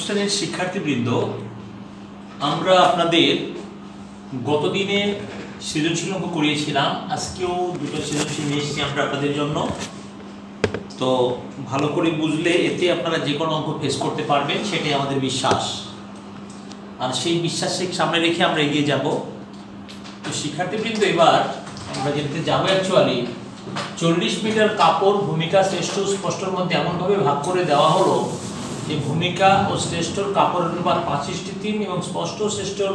শ্রেণীর শিক্ষার্থীবৃন্দ, আমরা আপনাদের গতদিনে সৃজনশীল অঙ্ক করিয়েছিলাম। আজকেও দুটো সৃজনশীল নিয়ে এসেছি আমরা আপনাদের জন্য। তো ভালো করে বুঝলে এতে আপনারা যে কোনো অঙ্ক ফেস করতে পারবেন, সেটাই আমাদের বিশ্বাস। আর সেই বিশ্বাসকে সামনে রেখে আমরা এগিয়ে যাব। তো শিক্ষার্থীবৃন্দ, এবার আমরা যেতে যাবো অ্যাকচুয়ালি 40 মিটার কাপড় ভূমিকা, শ্রেষ্ঠ স্পষ্টর মধ্যে এমনভাবে ভাগ করে দেওয়া হলো যে ভূমিকা ও শ্রেষ্ঠর কাপড়ের অনুপাত 5:3 এবং স্পষ্ট শ্রেষ্ঠর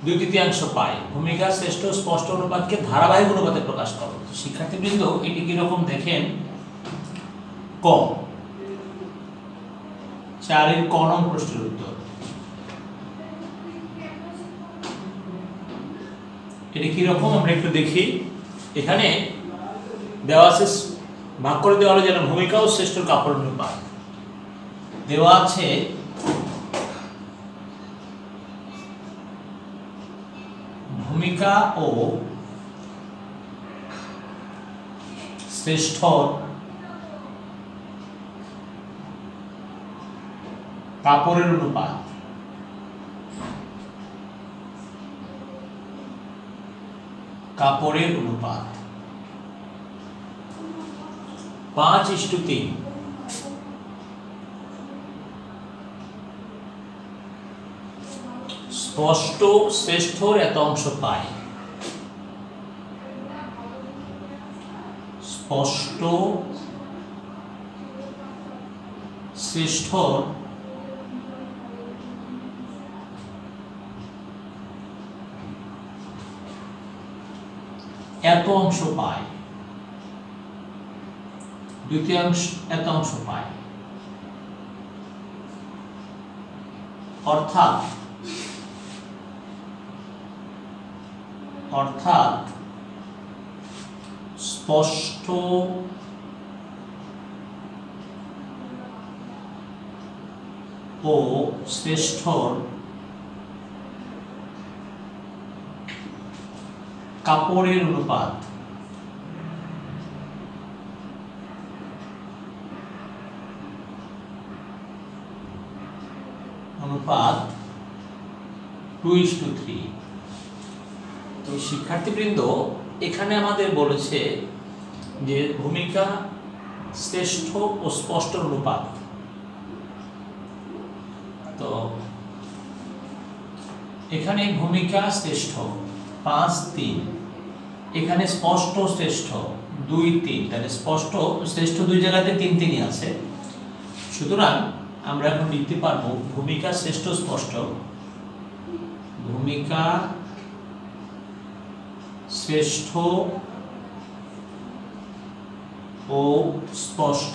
2/3 পায়। ভূমিকা শ্রেষ্ঠ স্পষ্ট অনুপাতকে ধারাবাহিক অনুপাতে প্রকাশ করো। শিক্ষার্থীবৃন্দ, এটি কিরকম দেখেন। ক 4 ক নং প্রশ্নের উত্তর। এটা কিরকম আমরা একটু দেখি। এখানে দেওয়া আছে, ভাগ করে দেওয়া হলো যেন ভূমিকা ও শ্রেষ্ঠর কাপড় অনুপাত দেওয়া আছে। ভূমিকা ও শ্রেষ্ঠর কাপড়ের অনুপাত কাপড়ের অনুপাত 5:3। স্পষ্ট শ্রেষ্ঠর এত অংশ পায়। স্পষ্ট শ্রেষ্ঠর এত অংশ পায়, দ্বিতীয়াংশ এত অংশ পায়। অর্থাৎ স্পষ্ট ও শ্রেষ্ঠর কাপড়ের অনুপাত অনুপাত 2:3। তো শিক্ষার্থীবৃন্দ, এখানে আমাদের বলেছে যে ভূমিকা শ্রেষ্ঠ ও স্পষ্ট অনুপাত। তো এখানে ভূমিকা শ্রেষ্ঠ 5:3, এখানে স্পষ্ট শ্রেষ্ঠ 2:3, তাহলে স্পষ্ট শ্রেষ্ঠ দুই জায়গাতে 3 আছে। সুতরাং আমরা এখন লিখতে পারবো ভূমিকা শ্রেষ্ঠ স্পষ্ট, ভূমিকা শ্রেষ্ঠ ও স্পষ্ট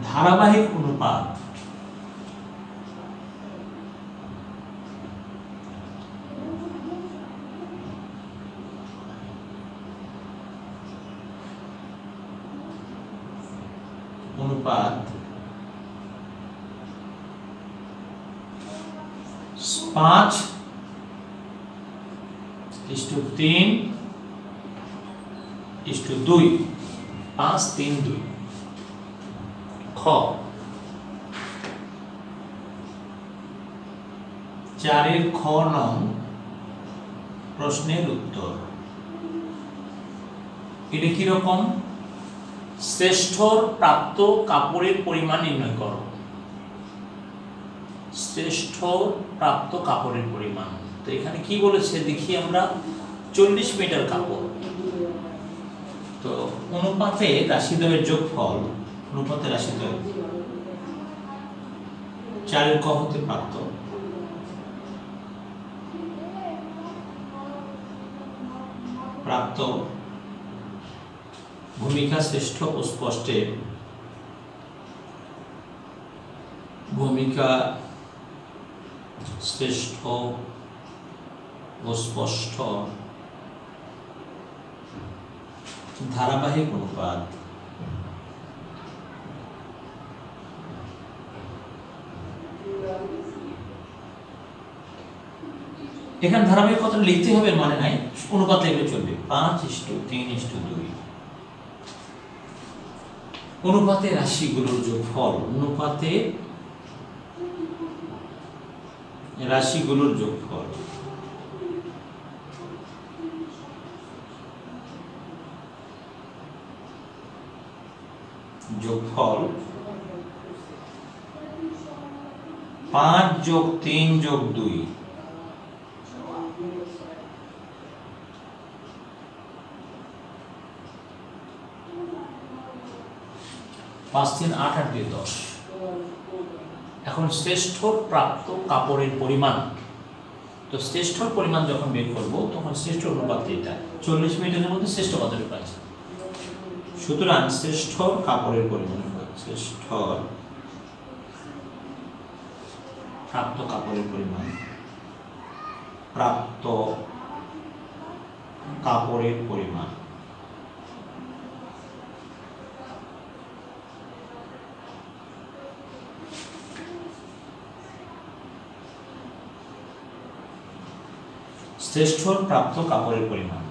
ধারাবাহিক অনুপাত অনুপাত 5:3:2, 5:3:2। খ 4 খ নং প্রশ্নের উত্তর। এটা কিরকম। শ্রেষ্ঠর প্রাপ্ত কাপড়ের পরিমাণ নির্ণয় করো। শ্রেষ্ঠ প্রাপ্ত কাপড়ের পরিমাণ। তো এখানে কি বলেছে দেখি আমরা। 40 মিটার কাপড়। তো অনুপাতে রাশিদ্বয়ের যোগফল, অনুপাতে রাশিদ্বয় 4 ক হতে প্রাপ্ত ভূমিকা শ্রেষ্ঠ ও স্পষ্টে, ভূমিকা শ্রেষ্ঠ ও স্পষ্ট ধারাবাহিক অনুপাত এখানে ধারাবাহিক কথা লিখতে হবে মানে নাই, অনুপাত লিখলে চলবে। 5:3:2। অনুপাতে রাশিগুলোর যোগফল, অনুপাতে রাশিগুলোর যোগফল। যোগফল 5 যোগ 3 যোগ 2, 5 3 8 8 2 10। এখন শ্রেষ্ঠর প্রাপ্ত কাপড়ের পরিমাণ, তো শ্রেষ্ঠর পরিমাণ যখন বের করব তখন শ্রেষ্ঠ অনুপাত এটা 40 মিটারের মধ্যে শ্রেষ্ঠ কতটুকু আছে। সুতরাং শ্রেষ্ঠ কাপড়ের পরিমাণ, শ্রেষ্ঠ প্রাপ্ত কাপড়ের পরিমাণ, প্রাপ্ত কাপড়ের পরিমাণ শ্রেষ্ঠ প্রাপ্ত কাপড়ের পরিমাণ।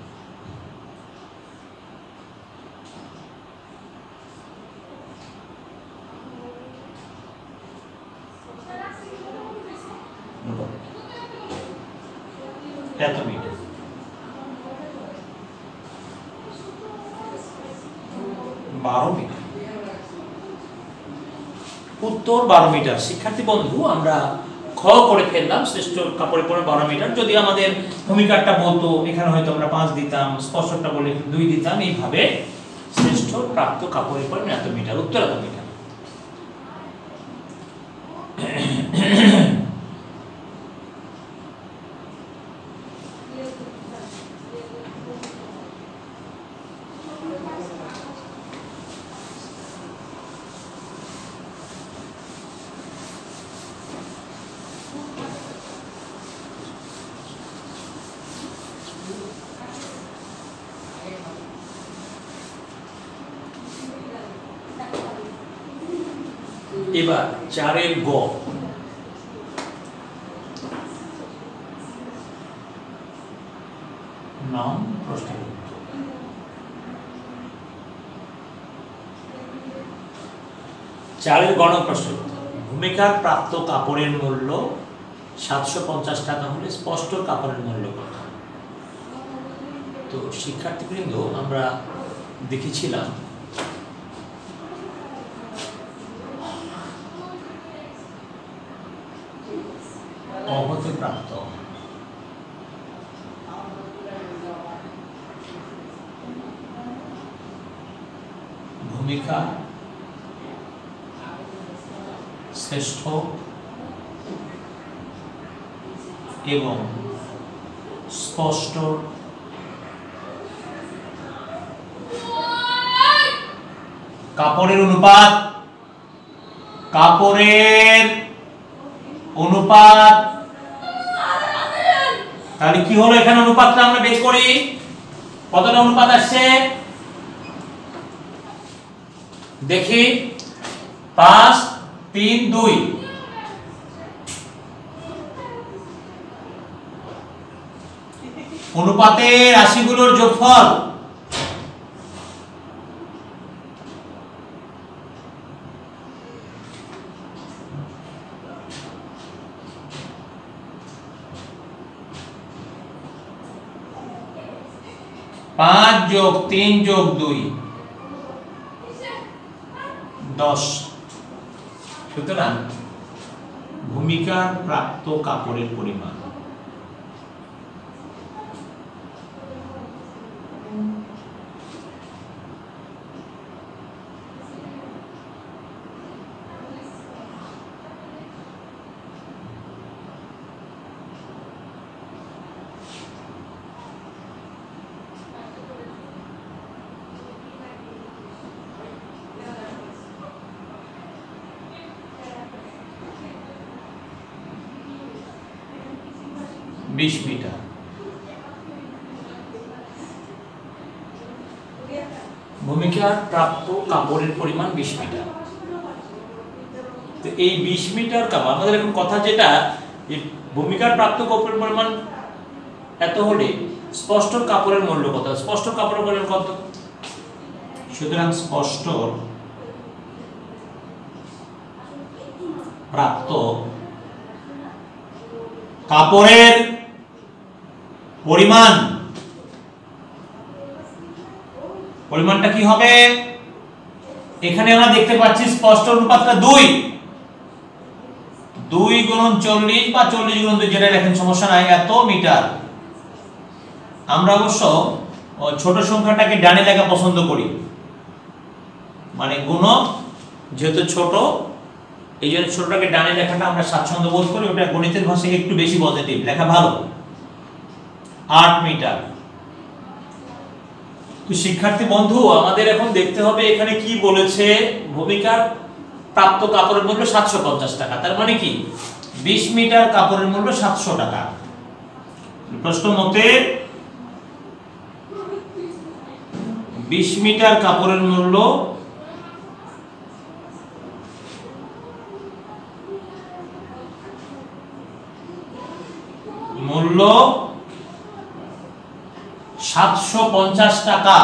এত মিটার, 12 মিটার, উত্তর 12 মিটার। শিক্ষার্থী বন্ধু, আমরা খ করে ফেললাম, শ্রেষ্ঠ কাপড়ের পরিমাণ 12 মিটার। যদি আমাদের ভূমিকাটা বলতো এখানে হয়তো আমরা 5 দিতাম, স্পষ্টটা বলে 2 দিতাম, এইভাবে শ্রেষ্ঠ প্রাপ্ত কাপড়ের পরিমাণ এত মিটার, উত্তর এত মিটার। এবার 4 গ, নাম প্রশ্নের উত্তর। 4 গ প্রশ্ন, ভূমিকার প্রাপ্ত কাপড়ের মূল্য 750 টাকা হলে স্পষ্ট কাপড়ের মূল্য কত? তো শিক্ষার্থীবৃন্দ, আমরা দেখেছিলাম অহতে প্রাপ্ত ভূমিকা শ্রেষ্ঠ এবং স্পষ্ট কাপড়ের অনুপাত, কাপড়ের অনুপাত। তাহলে কি হলো, এখানে অনুপাতটা আমরা বের করি, কতটা অনুপাত আসছে দেখি, 5 3 2। অনুপাতে রাশিগুলোর যোগফল, পাঁচ যোগ 3 যোগ 2 10। সুতরাং ভূমিকার প্রাপ্ত কাপড়ের পরিমাণ বিশ মিটার। ভূমিকার প্রাপ্ত কাপড়ের পরিমাণ 20 মিটার। তো এই 20 মিটার কাপড়, আমাদের এখন কথা যেটা, ভূমিকার প্রাপ্ত কাপড়ের পরিমাণ এত হলে স্পষ্ট কাপড়ের মূল্য কত? স্পষ্ট কাপড়ের মূল্য কত? সুতরাং স্পষ্ট প্রাপ্ত কাপড়ের পরিমাণটা কি হবে? এখানে আমরা দেখতে পাচ্ছি স্পষ্ট অনুপাতটা 2 গুণন 40 বা 40 গুণন 2 যেটা লেখেন সমস্যা নাই, এত মিটার। আমরা অবশ্য ছোট সংখ্যাটাকে ডানে লেখা পছন্দ করি, মানে গুণক যেহেতু ছোট এই জন্য ছোটটাকে ডানে লেখাটা আমরা স্বাচ্ছন্দ্য বোধ করি, ওটা গণিতের ভাষায় একটু বেশি পজিটিভ লেখা ভালো। 8 মিটার। তো শিক্ষার্থী বন্ধু আমাদের এখন দেখতে হবে এখানে কি বলেছে। ভূমিকার প্রাপ্ত কাপড়ের মূল্য 750 টাকা, তার মানে কি 20 মিটার কাপড়ের মূল্য 700 টাকা। প্রশ্ন মতে 20 মিটার কাপড়ের মূল্য মূল্য 750 টাকা।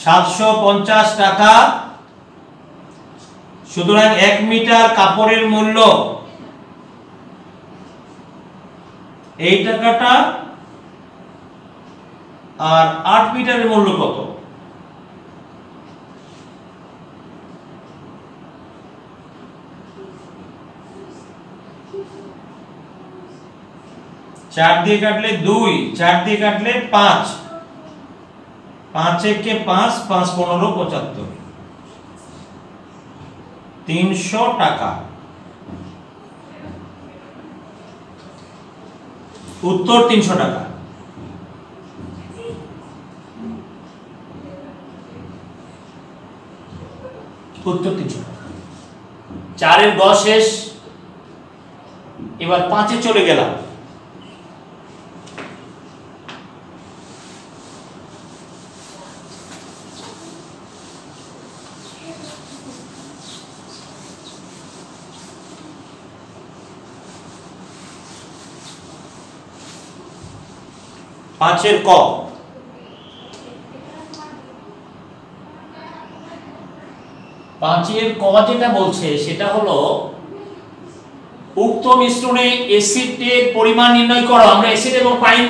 750 টাকা। সুতরাং 1 মিটার কাপড়ের মূল্য এই টাকাটা, আর 8 মিটারের মূল্য কত? চার দিয়ে কাটলে 2, 4 দিয়ে কাটলে 5, 5 একে 5, 5 15 75, 300 টাকা। উত্তর 300 টাকা। উত্তর 300 টাকা। 4 এর 10 শেষ, এবার 5 এ চলে গেলাম। পাঁচের ক, পাঁচের ক যেটা বলছে সেটা হলো উক্ত মিশ্রণে অ্যাসিডের পরিমাণ নির্ণয় করো। আমরা অ্যাসিড এবং পানি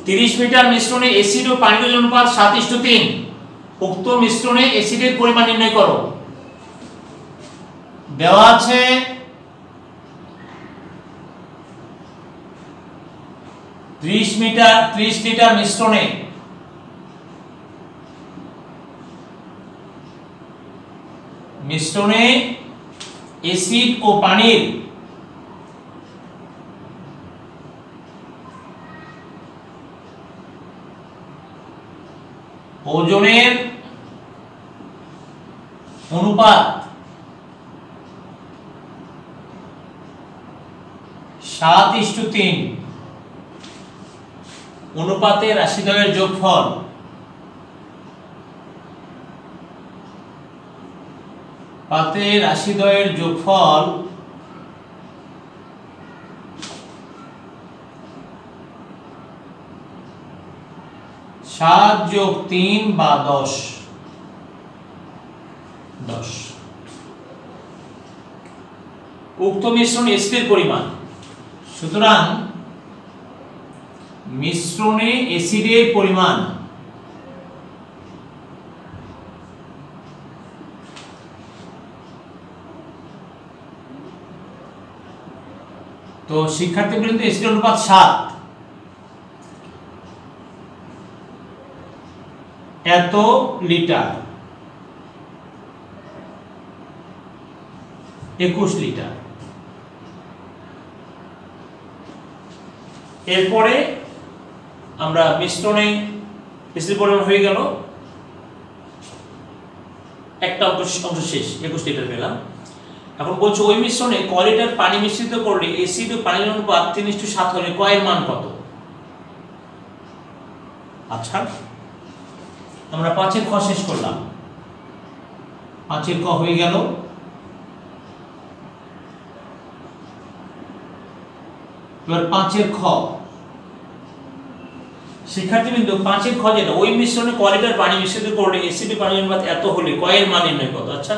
30 মিটার মিশ্রণে অ্যাসিড ও পানির অনুপাত 7:3। উক্ত মিশ্রণে অ্যাসিডের পরিমাণ নির্ণয় করো। দেওয়া আছে 30 লিটার মিশ্রণে অ্যাসিড ও পানির ওজনের অনুপাত 7:3। অনুপাতে রাশিদ্বয়ের যোগফল পাতে রাশিদ্বয়ের যোগফল 7 যোগ 3 বা 10। উক্ত মিশ্রণ অ্যাসিডের পরিমাণ। সুতরাং মিশ্রণে অ্যাসিডের পরিমাণ তো শিক্ষার্থীবৃন্দ অ্যাসিড অনুপাত 7, এত লিটার 21 লিটার। এরপরে আমরা মিশ্রণে অ্যাসিডের পরিমাণ হয়ে গেল, একটা অংশ শেষ, 21 লিটার পেলাম। এখন বলছো ওই মিশ্রণে ক লিটার পানি মিশ্রিত করলে অ্যাসিড ও পানির অনুপাত 3:7 হলে ক এর মান কত? আচ্ছা আমরা 5 এর খ শেষ করলাম, 5 এর ক হয়ে গেল। এবার 5 এর খ, শিক্ষার্থীবৃন্দ 5 এর খ যেটা, ওই মিশ্রণে ক লিটার পানি মিশ্রিত করলে এসিডি পানির অনুপাত এত হলে ক এর মান নির্ণয় কত। আচ্ছা,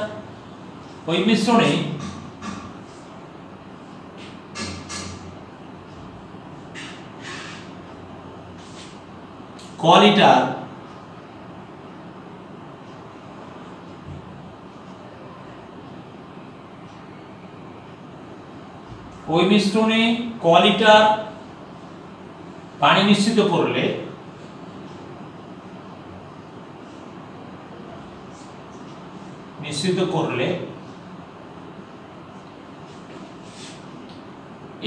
ওই মিশ্রণে ক লিটার ওই মিশ্রণে ক লিটার পানি মিশ্রিত করলে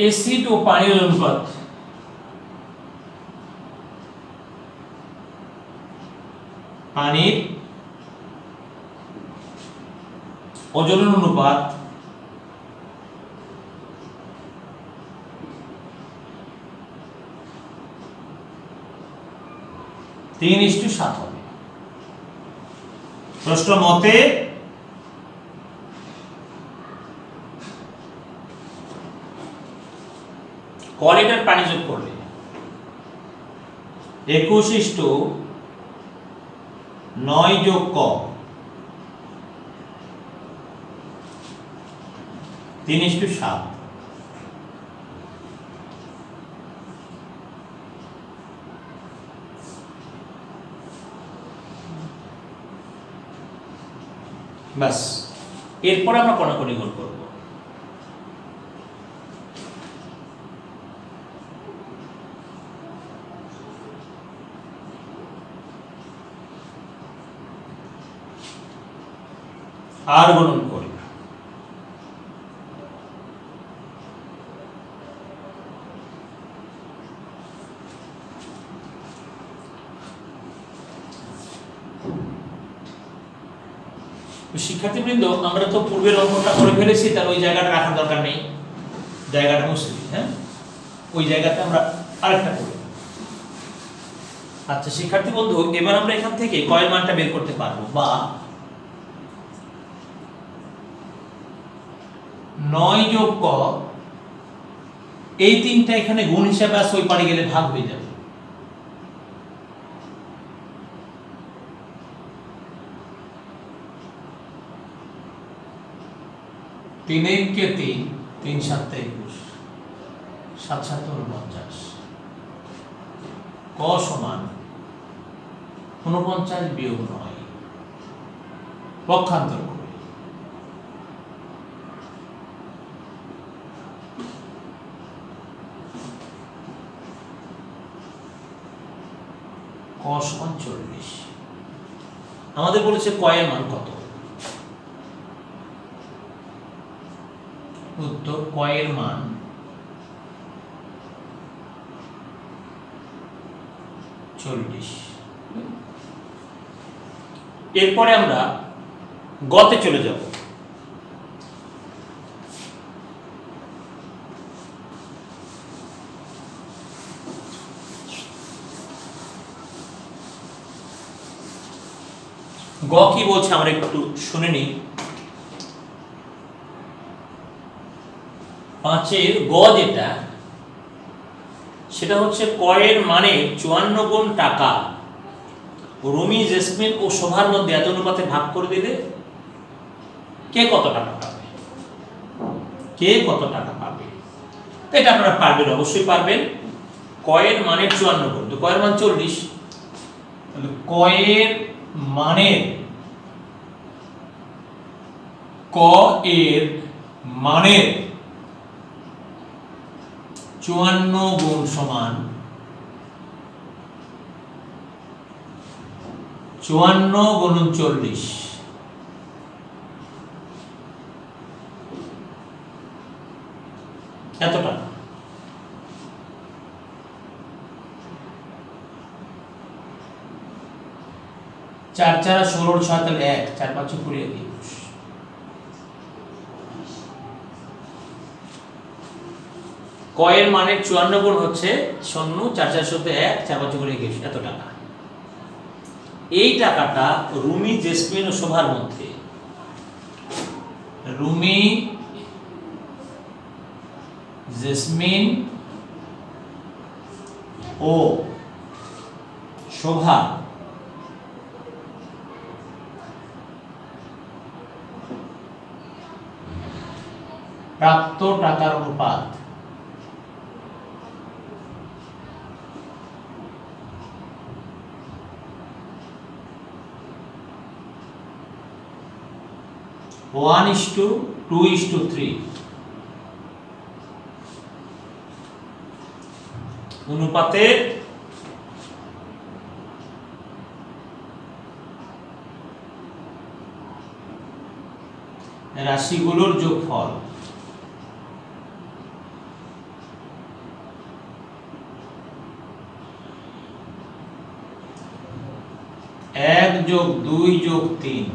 এসিড ও পানির অনুপাত পানির ওজনের অনুপাত 3:7 হবে। প্রশ্ন মতে ক লিটার পানি যোগ করলে 21:9 যোগ ক 3:7। বাস, এরপর আমরা কোনাকুনি গুণ করব। আর গুণন করি। শিক্ষার্থীবৃন্দ, আমরা তো পূর্বের অঙ্কটা করে ফেলেছি, তার ওই জায়গাটা রাখার দরকার নেই, জায়গাটা মুছে দিই। হ্যাঁ, ওই জায়গাটা আমরা আরেকটা করি। আচ্ছা শিক্ষার্থী বন্ধু, এবার আমরা এখান থেকে কয়ের মানটা বের করতে পারবো, বা 9 যোগ ক, এই তিনটা এখানে গুণ হিসাবে আছে, ওই পারে গেলে ভাগ হয়ে যাবে। তিন কে 3, 3 7 21, 7 7 49, ক সমান 49 বিয়োগ 9, পক্ষান্তর করে ক সমান 40। আমাদের বলেছে ক এর মান কত। উত্তর, ক এর মান 40। এরপরে আমরা গতে চলে যাব। গ কি বলছে আমরা একটু শুনে নিই। 5 এর গ যেটা, সেটা হচ্ছে ক এর মানে 54 গুণ টাকা রুমি, জেসমিন ও শোভার মধ্যে এত অনুপাতে ভাগ করে দিলে কে কত টাকা পাবে। তো এটা আপনারা পারবেন, অবশ্যই পারবেন। ক এর মানে 54 গুণ, তো ক এর মান 40, তাহলে ক এর মানের 54 গুণ সমান 54 গুণন 40, এত টাকা। চার 4 16 6 তাহলে 1, 4 5 20 21। ক এর মানের 54 গুণ হচ্ছে 0, 4 4 17 1, 4 5 21, এত টাকা। এই টাকাটা রুমি, জেসমিন ও শোভার মধ্যে, রুমি, জেসমিন ও শোভা প্রাপ্ত টাকার অনুপাত ওয়ান ইস টু 2:3 অনুপাতে রাশিগুলোর যোগফল এক যোগ 2 যোগ 3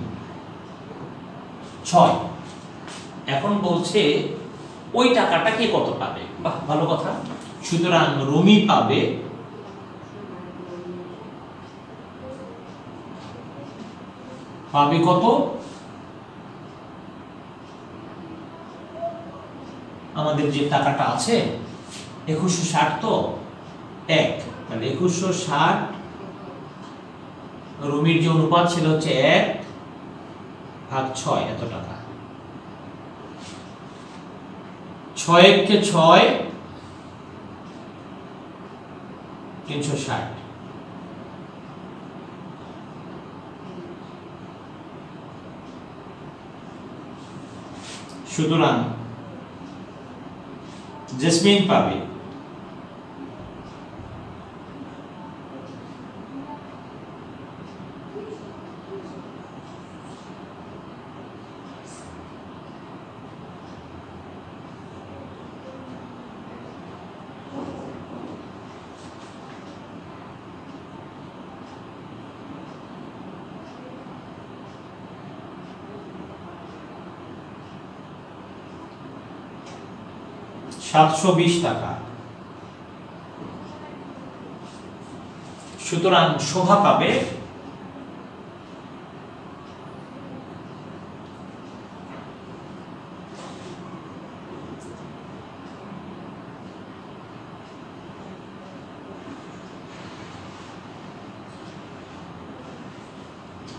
6। এখন বলছে ওই টাকাটা কে কত পাবে? বাহ, ভালো কথা। সুতরাং রুমি পাবে কত? আমাদের যে টাকাটা আছে 2160 তো 1, তাহলে 2160 রুমির যে অনুপাত ছিল হচ্ছে 1/6 এত টাকা। 6 কে 6 360। সুতরাং জেসমিন পাবে $720 টাকা। সুতরাং শোভা পাবে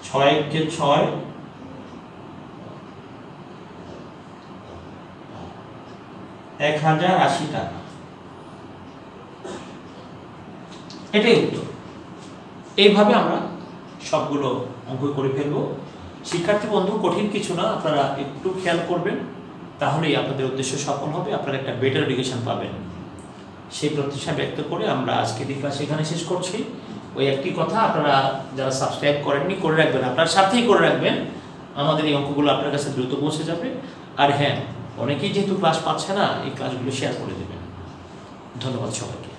ছয় কে 6 1080 টাকা। এটাই উত্তর। এইভাবে আমরা সবগুলো অঙ্ক করে ফেলবো। শিক্ষার্থী বন্ধু, কঠিন কিছু না, আপনারা একটু খেয়াল করবেন, তাহলেই আপনাদের উদ্দেশ্য সফল হবে, আপনারা একটা বেটার এডুকেশন পাবেন। সেই প্রত্যাশা ব্যক্ত করে আমরা আজকে ক্লাস এখানে শেষ করছি। ওই একটি কথা, আপনারা যারা সাবস্ক্রাইব করেননি করে রাখবেন, আপনার সাথেই করে রাখবেন, আমাদের এই অঙ্কগুলো আপনার কাছে দ্রুত পৌঁছে যাবে। আর হ্যাঁ, অনেকেই যেহেতু ক্লাস পাচ্ছে না, এই ক্লাসগুলো শেয়ার করে দেবেন। ধন্যবাদ সবাইকে।